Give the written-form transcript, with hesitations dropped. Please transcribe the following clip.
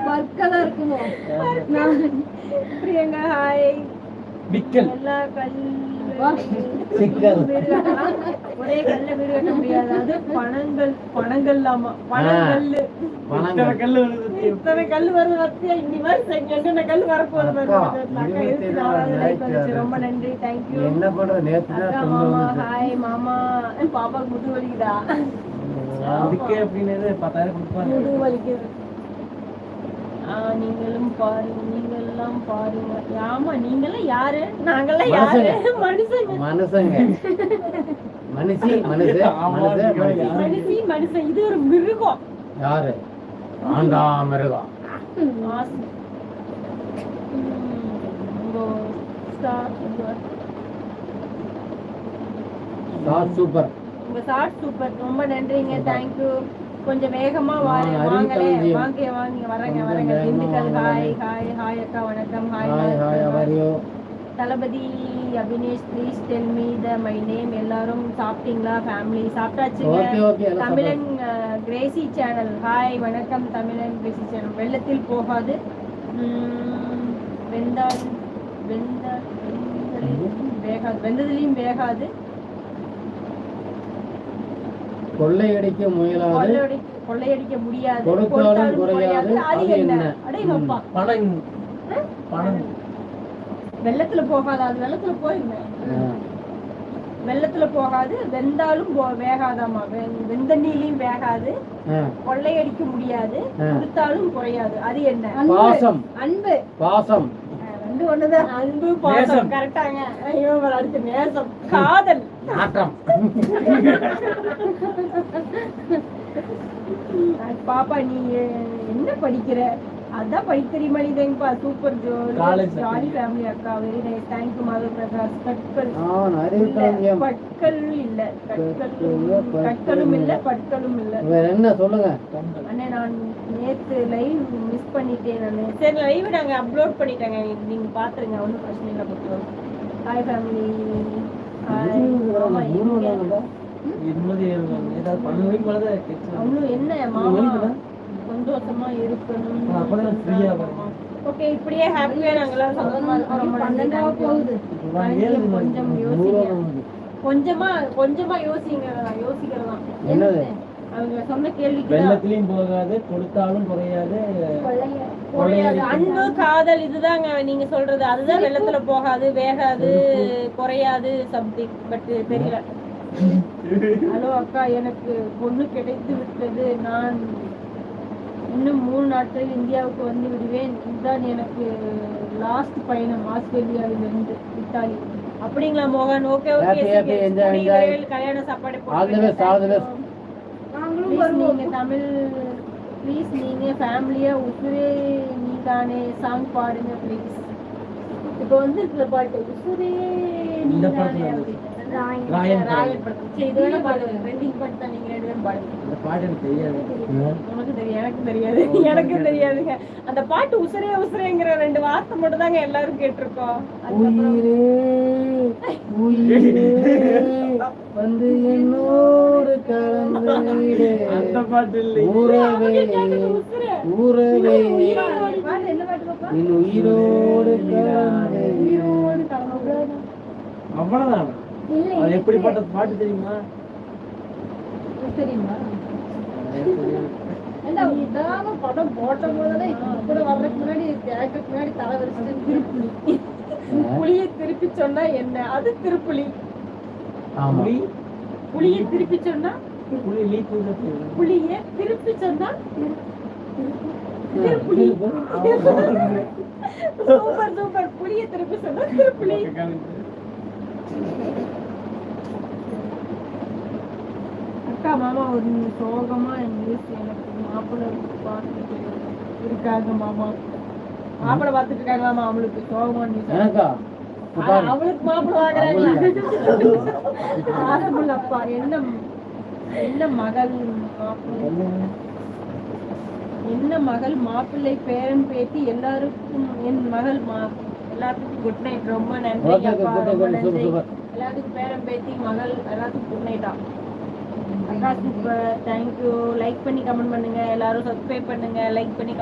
வர்க்கலா இருக்குமோ? பிரியங்கா ஹாய். விக்கல் எல்லா கல்லு சிக்கல் ஒரே கல்ல வீடு கட்ட முடியாது. அது பணங்கள்லாமா பணங்கல்லு. இத்தனை கல்லு வருது வத்தியா இன்னி வருஷம் என்னென்ன கல்லு வரப்போகுது. ரொம்ப நன்றி, தேங்க்யூ. என்ன பண்ற நேத்து மாமா ஹாய். மாமா பாப்பாக்கு முது வலிக்குதா? அதுக்கே அப்படின்னு 10,000 கொடுப்பாங்க. முது வலிக்குது. நீங்களும் பாருங்க, நீங்க எல்லாம் பாருங்க. ஆமா, நீங்கெல்லாம் யாரு? நாங்கெல்லாம் யாரு? மனுஷங்க. மனுஷன். இது ஒரு மிருகம். யாரு? ஆண்டா மிருகம். சூப்பர். உங்க ஷார்ட் சூப்பர். ரொம்ப நன்றிங்க, தேங்க்யூ. கொஞ்சம் வேகமா வாங்களே. வாங்க வரங்க. திண்டுக்கல் ஹாய். ஹாய் அக்கா, வணக்கம். Hi. Thalapathy Abinesh, please tell me my name. எல்லாரும் சாப்பிட்டீங்களா? ஃபேமிலி சாப்பிட்டாச்சுங்க. தமிழன் கிரேசி சேனல் ஹாய். வணக்கம் தமிழன் கிரேசி சேனல். வெள்ளத்தில் போகாது, வெந்ததிலையும் வேகாது, கொள்ளையடிக்க முயலாது, கொள்ளையடிக்க முடியாது, கொடுத்தாலும் குறையாது. அது என்ன? அடேங்கப்பா. பணம். வெள்ளத்துல போகாது. அது வெள்ளத்துல போயிருங்க. வெள்ளத்துல போகாது, வெந்தாலும் வேகாதாமா. வெந்தண்ணிலையும் வேகாது, கொள்ளையடிக்க முடியாது, கொடுத்தாலும் குறையாது. அது என்ன? பாசம். அன்பு. பாசம் ரெண்டு ஒண்ணுதான். அன்பு பாசம் கரெக்டாங்க. அடுத்து நேசம், காதல், நாட்டம். பாப்பா நீ என்ன படிக்கிற? அதான் படிக்கிறீமா? நீ தேங்கப்பா. சூப்பர் ஜாலி ஃபேமிலி அக்கா. Very nice, thank you Madhava Prakash. பட்களும் இல்ல பட்களும் இல்ல. என்ன சொல்லுங்க அண்ணே, நான் நேத்து லைவ் மிஸ் பண்ணிட்டேன். சரி, லைவ் நாங்க அப்லோட் பண்ணிட்டேங்க, நீங்க பாத்துருங்க, ஒன்றும் பிரச்சனை இல்லை. பக்கம் ஹாய் ஃபேமிலி. என்ன மாமா சந்தோஷமா இருக்கணும். ஓகே, இப்படியே ஹாப்பியா நாங்கெல்லாம் சந்தோஷமா இருக்கோம். கொஞ்சமா யோசிக்கிறதா அவங்க சொன்ன கேள்விக்கு. வெள்ளத்திலையும் போகாது, கொடுத்தாலும் குறையாது. அன்பு காதல் இதுதாங்க நீங்க சொல்றது. அதுதான் வெள்ளத்துல போகாது, வேகாது, குறையாது சம்திங். பட் தெரியல. ஹலோ அக்கா, எனக்கு பொண்ணு கிடைத்து விட்டது. நான் இன்னும் 3 நாட்களில் இந்தியாவுக்கு வந்து விடுவேன். இதுதான் எனக்கு லாஸ்ட் பயணம். ஆஸ்திரேலியாவில் இருந்து இத்தாலி. அப்படிங்களா மோகன்? ஓகே. கல்யாண சாப்பாடு நீங்க தமிழ் ப்ளீஸ். நீங்க ஃபேமிலியா உசுரே நீதானே சாங் பாடுங்க ப்ளீஸ். இப்போ வந்து இந்த பாட்டு உசுரே நீதானே ராயன் படம். சரி, இதோட பாடுங்க. ரெண்டிங் பாட்டு தான் நீங்க 2 பேரும் பாடுங்க. அந்த பாட்டு எனக்கு தெரியாது. உனக்கு தெரியும், எனக்கு தெரியாதுங்க. அந்த பாட்டு உசுரேங்கிற 2 வார்த்தை மட்டும் தாங்க எல்லாரும் கேட்டிருக்கோம். வந்து என்னோடு கலந்து அந்த பாட்டு இல்லை. ஊரவே என் உயிரோடு கலந்து. அவ்வளவுதான். அது எப்படிப்பட்ட பாட்டு தெரியுமா? படம் போட்ட போதே இப்ப வர்றதுக்கு முன்னாடி கேட்கறதுக்கு முன்னாடி தலை வரிசை திருப்புளி. புளியை திருப்பி சொன்னா என்ன? அது திருப்புளி. புளியை திருப்பி சொன்னா புளியை திருப்பி சொன்னா திருப்புளி. சூப்பர். புளியை திருப்பி சொன்னா திருப்புளி. அக்கா மாமா ஒரு சோகமா நியூஸ். எனக்கு மாப்பிள்ளை பார்த்துட்டு இருக்காங்க மாமா. மாப்பிள்ளை பார்த்துட்டு இருக்காங்களாமா. அவளுக்கு சோகமா நியூஸ். அவளுக்கு மாப்பிள்ளை வாங்குறாங்களா? ஆசைப்பா. என்ன மகள் மாப்பிள்ளை பேரன் பேத்தி எல்லாருக்கும் என் மகள் எல்லாத்துக்கும் குட் நைட். ரொம்ப நன்றி அப்பா, ரொம்ப நன்றி. எல்லாத்துக்கும் பேரன் பேத்தி மகள் எல்லாத்துக்கும் குட் நைட்டா. அக்கா சூப்பர், தேங்க்யூ. லைக் பண்ணி கமெண்ட் பண்ணுங்க. எல்லாரும் சப்ஸ்கிரைப் பண்ணுங்க, லைக் பண்ணி